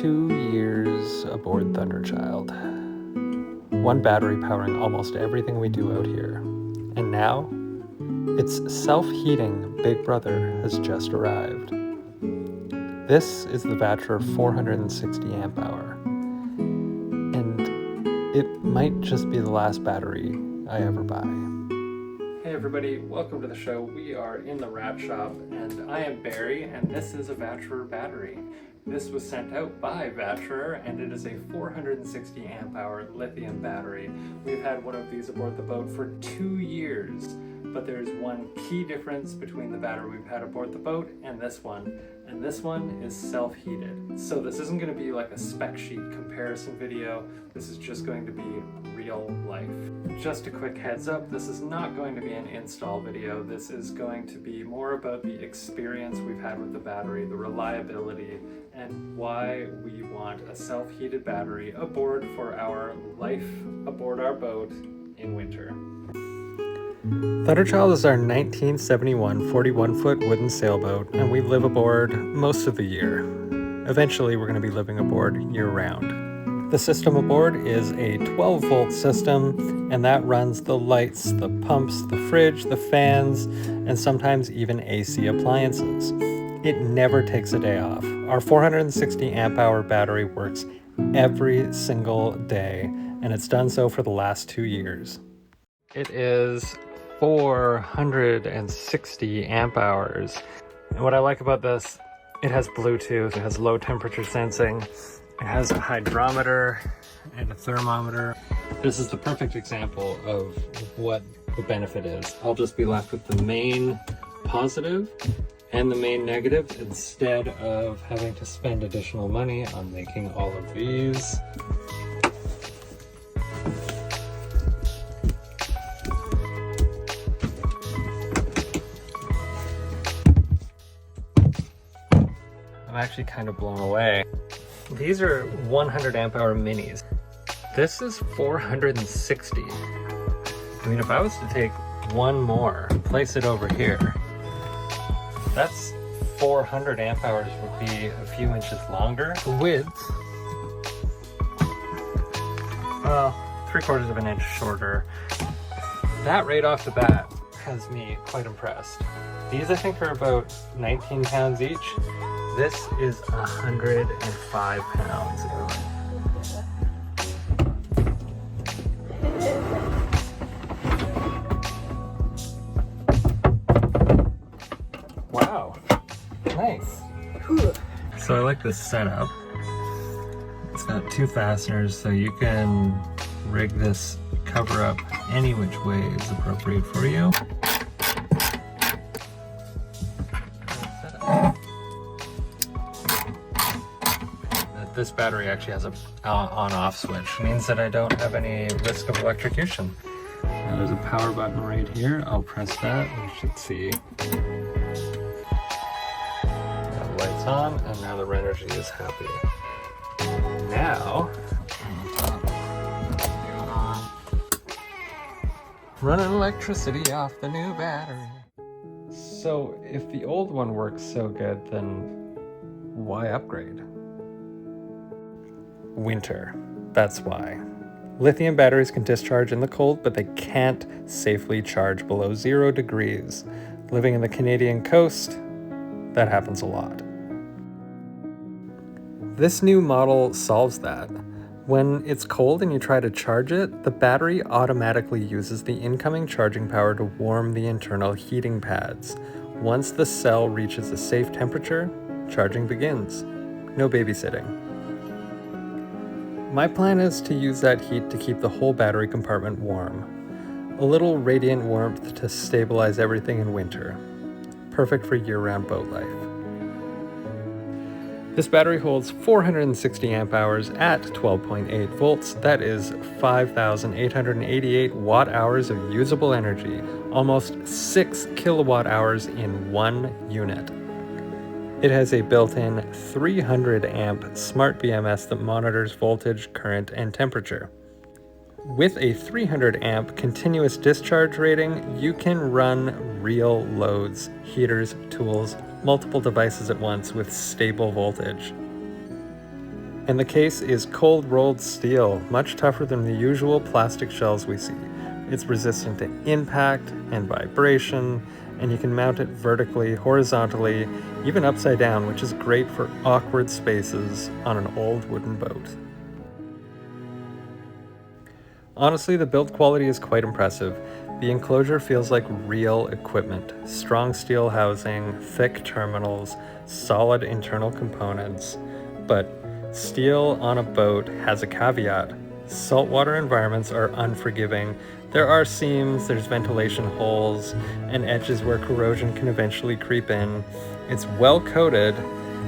2 years aboard Thunderchild. One battery powering almost everything we do out here. And now, its self-heating big brother has just arrived. This is the Vatrer 460 amp hour. And it might just be the last battery I ever buy. Hey everybody, welcome to the show. We are in the wrap shop and I am Barry and this is a Vatrer battery. This was sent out by Vatrer and it is a 460 amp hour lithium battery. We've had one of these aboard the boat for 2 years, but there's one key difference between the battery we've had aboard the boat and this one is self-heated. So this isn't going to be like a spec sheet comparison video, this is just going to be real life. Just a quick heads up, this is not going to be an install video, this is going to be more about the experience we've had with the battery, the reliability, and why we want a self-heated battery aboard for our life aboard our boat in winter. Thunderchild is our 1971 41-foot wooden sailboat, and we live aboard most of the year. Eventually, we're going to be living aboard year-round. The system aboard is a 12-volt system, and that runs the lights, the pumps, the fridge, the fans, and sometimes even AC appliances. It never takes a day off. Our 460 amp hour battery works every single day, and it's done so for the last 2 years. It is 460 amp hours. And what I like about this, it has Bluetooth, it has low temperature sensing, it has a hydrometer and a thermometer. This is the perfect example of what the benefit is. I'll just be left with the main positive and the main negative instead of having to spend additional money on making all of these. I'm actually kind of blown away. These are 100 amp hour minis. This is 460. I mean, if I was to take one more, place it over here, that's 400 amp hours would be a few inches longer. The width, well, 3/4 of an inch shorter. That right off the bat has me quite impressed. These I think are about 19 pounds each. This is 105 pounds. Wow, nice. So I like this setup. It's got 2 fasteners, so you can rig this cover up any which way is appropriate for you. This battery actually has a on-off switch. It means that I don't have any risk of electrocution. Now there's a power button right here. I'll press that and you should see. The lights on, and now the Renogy is happy. Now, running electricity off the new battery. So if the old one works so good, then why upgrade? Winter. That's why. Lithium batteries can discharge in the cold, but they can't safely charge below 0 degrees. Living in the Canadian coast, that happens a lot. This new model solves that. When it's cold and you try to charge it, the battery automatically uses the incoming charging power to warm the internal heating pads. Once the cell reaches a safe temperature, charging begins. No babysitting. My plan is to use that heat to keep the whole battery compartment warm. A little radiant warmth to stabilize everything in winter. Perfect for year-round boat life. This battery holds 460 amp hours at 12.8 volts. That is 5,888 watt hours of usable energy, almost 6 kilowatt hours in one unit. It has a built-in 300 amp smart BMS that monitors voltage, current, and temperature. With a 300 amp continuous discharge rating, you can run real loads, heaters, tools, multiple devices at once with stable voltage. And the case is cold rolled steel, much tougher than the usual plastic shells we see. It's resistant to impact and vibration, and you can mount it vertically, horizontally, even upside down, which is great for awkward spaces on an old wooden boat. Honestly, the build quality is quite impressive. The enclosure feels like real equipment. Strong steel housing, thick terminals, solid internal components. But steel on a boat has a caveat. Saltwater environments are unforgiving. There are seams, there's ventilation holes, and edges where corrosion can eventually creep in. It's well coated,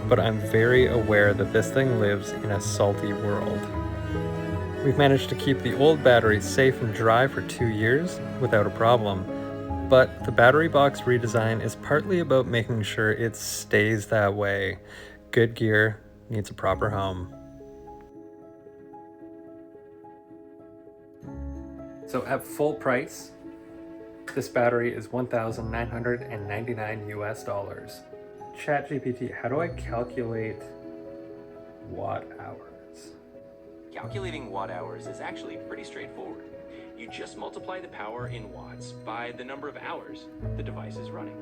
but I'm very aware that this thing lives in a salty world. We've managed to keep the old battery safe and dry for 2 years without a problem, but the battery box redesign is partly about making sure it stays that way. Good gear needs a proper home. So at full price, this battery is $1,999 US. ChatGPT, how do I calculate watt hours? Calculating watt hours is actually pretty straightforward. You just multiply the power in watts by the number of hours the device is running.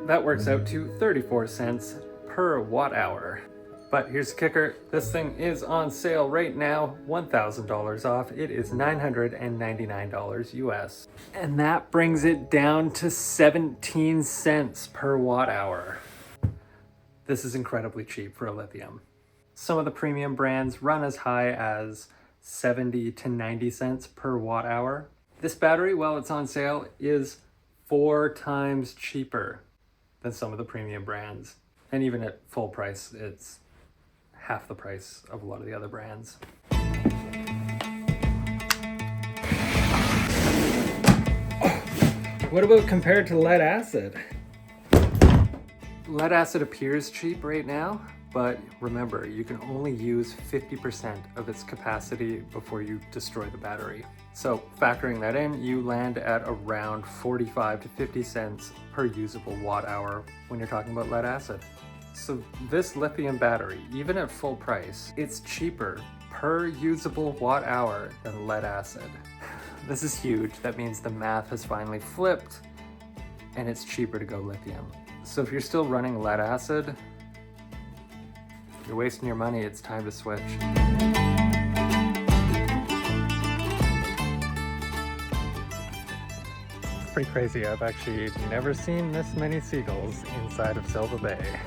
That works out to 34 cents per watt hour. But here's the kicker, this thing is on sale right now, $1,000 off. It is $999 US. And that brings it down to 17 cents per watt hour. This is incredibly cheap for a lithium. Some of the premium brands run as high as 70 to 90 cents per watt hour. This battery, while it's on sale, is 4 times cheaper than some of the premium brands. And even at full price, it's half the price of a lot of the other brands. What about compared to lead acid? Lead acid appears cheap right now, but remember, you can only use 50% of its capacity before you destroy the battery. So factoring that in, you land at around 45 to 50 cents per usable watt hour when you're talking about lead acid. So this lithium battery, even at full price, it's cheaper per usable watt hour than lead acid. This is huge. That means the math has finally flipped and it's cheaper to go lithium. So if you're still running lead acid, you're wasting your money, it's time to switch. It's pretty crazy. I've actually never seen this many seagulls inside of Silva Bay.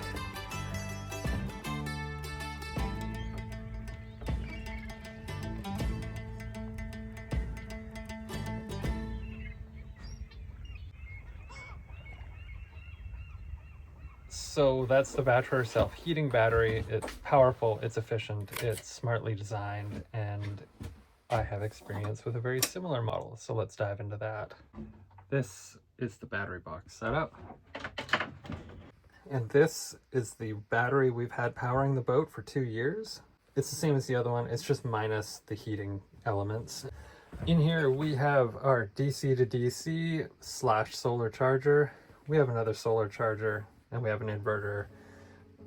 So that's the Vatrer self-heating battery. It's powerful, it's efficient, it's smartly designed, and I have experience with a very similar model. So let's dive into that. This is the battery box setup. And this is the battery we've had powering the boat for 2 years. It's the same as the other one, it's just minus the heating elements. In here we have our DC to DC / solar charger. We have another solar charger and we have an inverter.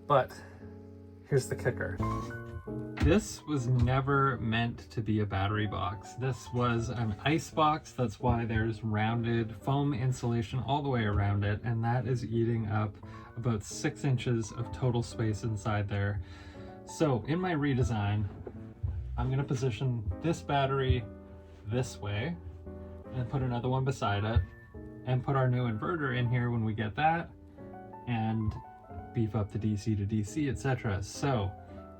But here's the kicker. This was never meant to be a battery box. This was an ice box. That's why there's rounded foam insulation all the way around it, and that is eating up about 6 inches of total space inside there. So in my redesign, I'm gonna position this battery this way and put another one beside it and put our new inverter in here when we get that and beef up the DC to DC, etc. So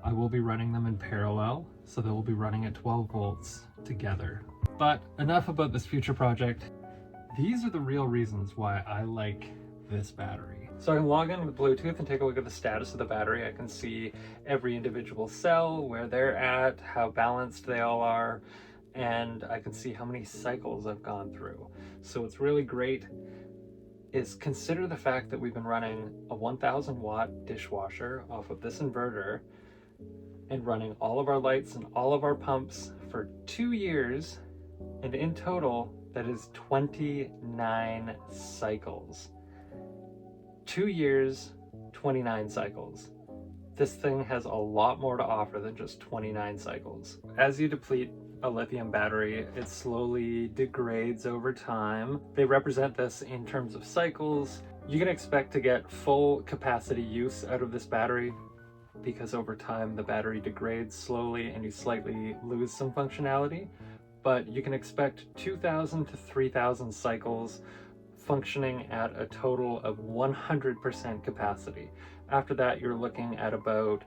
I will be running them in parallel, so they will be running at 12 volts together. But enough about this future project. These are the real reasons why I like this battery. So I can log in with Bluetooth and take a look at the status of the battery. I can see every individual cell, where they're at, how balanced they all are, and I can see how many cycles I've gone through. So what's really great is consider the fact that we've been running a 1000 watt dishwasher off of this inverter and running all of our lights and all of our pumps for 2 years, and in total that is 29 cycles. 2 years, 29 cycles. this thing has a lot more to offer than just 29 cycles. As you deplete a lithium battery, it slowly degrades over time. They represent this in terms of cycles. You can expect to get full capacity use out of this battery because over time the battery degrades slowly and you slightly lose some functionality. But you can expect 2,000 to 3,000 cycles functioning at a total of 100% capacity. After that, you're looking at about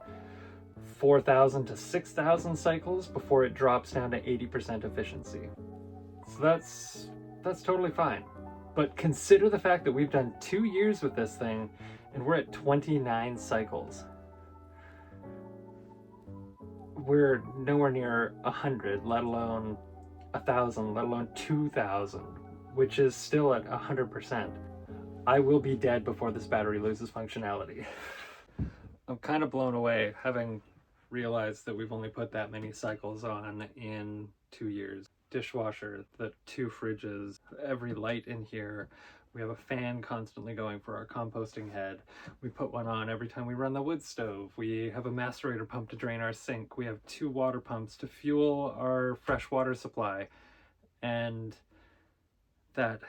4,000 to 6,000 cycles before it drops down to 80% efficiency. So that's totally fine. But consider the fact that we've done 2 years with this thing and we're at 29 cycles. We're nowhere near 100, let alone 1,000, let alone 2,000, which is still at 100%. I will be dead before this battery loses functionality. I'm kind of blown away having realized that we've only put that many cycles on in 2 years. Dishwasher, the 2 fridges, every light in here. We have a fan constantly going for our composting head. We put one on every time we run the wood stove. We have a macerator pump to drain our sink. We have 2 water pumps to fuel our fresh water supply. And that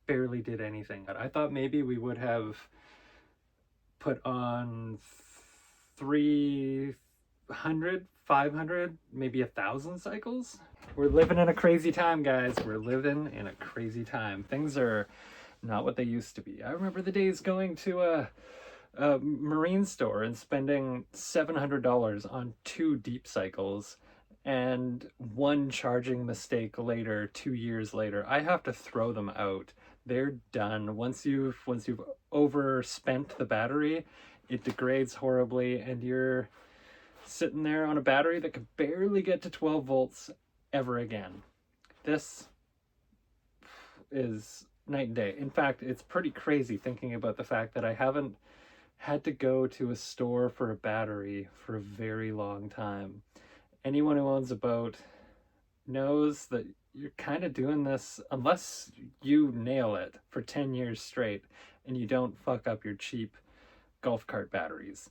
barely did anything. I thought maybe we would have put on 300, 500, maybe 1,000 cycles. We're living in a crazy time, guys. We're living in a crazy time. Things are not what they used to be. I remember the days going to a marine store and spending $700 on 2 deep cycles and 1 charging mistake later, 2 years later. I have to throw them out. They're done. Once you've overspent the battery, it degrades horribly and you're sitting there on a battery that could barely get to 12 volts ever again. This is night and day. In fact, it's pretty crazy thinking about the fact that I haven't had to go to a store for a battery for a very long time. Anyone who owns a boat knows that you're kind of doing this, unless you nail it for 10 years straight and you don't fuck up your cheap golf cart batteries.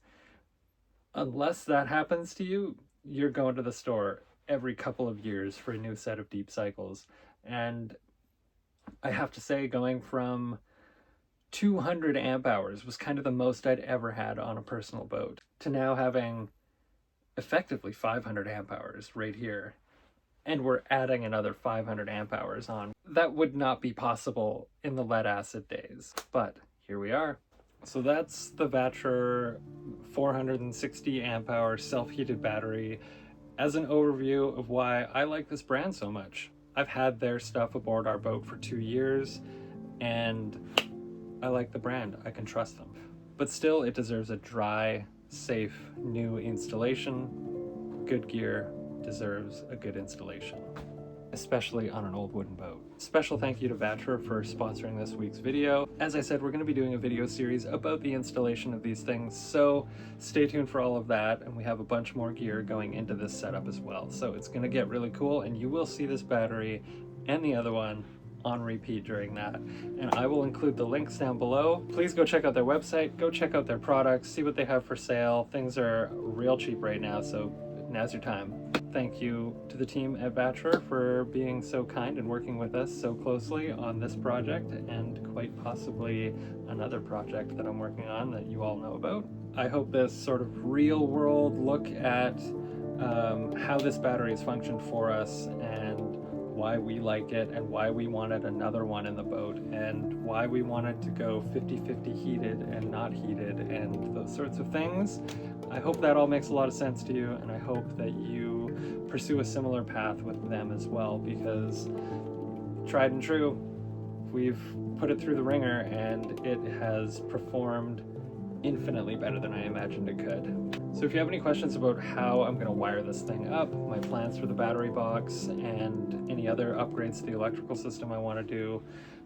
Unless that happens to you, you're going to the store every couple of years for a new set of deep cycles. And I have to say, going from 200 amp hours was kind of the most I'd ever had on a personal boat to now having effectively 500 amp hours right here. And we're adding another 500 amp hours on. That would not be possible in the lead acid days, but here we are. So that's the Vatrer 460 amp hour self-heated battery as an overview of why I like this brand so much. I've had their stuff aboard our boat for 2 years and I like the brand. I can trust them. But still, it deserves a dry, safe, new installation. Good gear deserves a good installation, especially on an old wooden boat. Special thank you to Vatrer for sponsoring this week's video. As I said, we're going to be doing a video series about the installation of these things, so stay tuned for all of that, and we have a bunch more gear going into this setup as well. So it's going to get really cool, and you will see this battery and the other one on repeat during that. And I will include the links down below. Please go check out their website, go check out their products, see what they have for sale. Things are real cheap right now, so now's your time. Thank you to the team at Vatrer for being so kind and working with us so closely on this project and quite possibly another project that I'm working on that you all know about. I hope this sort of real world look at how this battery has functioned for us and why we like it and why we wanted another one in the boat and why we wanted to go 50-50 heated and not heated and those sorts of things. I hope that all makes a lot of sense to you, and I hope that you pursue a similar path with them as well, because tried and true, we've put it through the ringer and it has performed infinitely better than I imagined it could. So if you have any questions about how I'm going to wire this thing up, my plans for the battery box, and any other upgrades to the electrical system I want to do,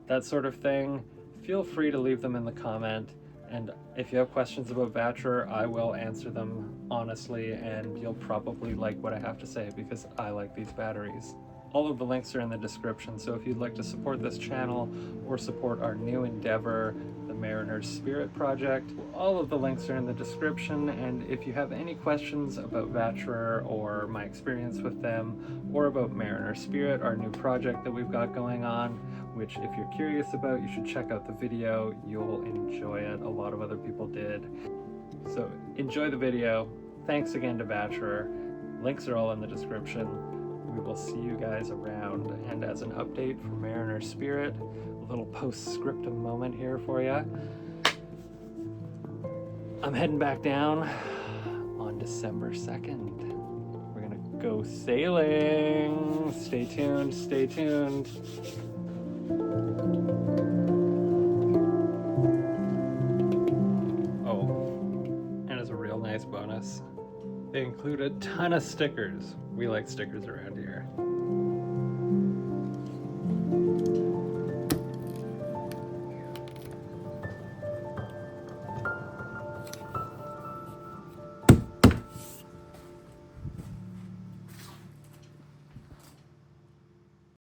that sort of thing, feel free to leave them in the comment. And if you have questions about Vatrer, I will answer them honestly, and you'll probably like what I have to say because I like these batteries. All of the links are in the description, so if you'd like to support this channel or support our new endeavor, the Mariner's Spirit project. All of the links are in the description, and if you have any questions about Vatrer or my experience with them, or about Mariner's Spirit, our new project that we've got going on, which if you're curious about, you should check out the video. You'll enjoy it. A lot of other people did. So enjoy the video. Thanks again to Vatrer. Links are all in the description. We will see you guys around. And as an update for Mariner's Spirit, a little post-scriptum moment here for you. I'm heading back down on December 2nd. We're gonna go sailing. Stay tuned, stay tuned. Oh, and as a real nice bonus, they include a ton of stickers. We like stickers around here.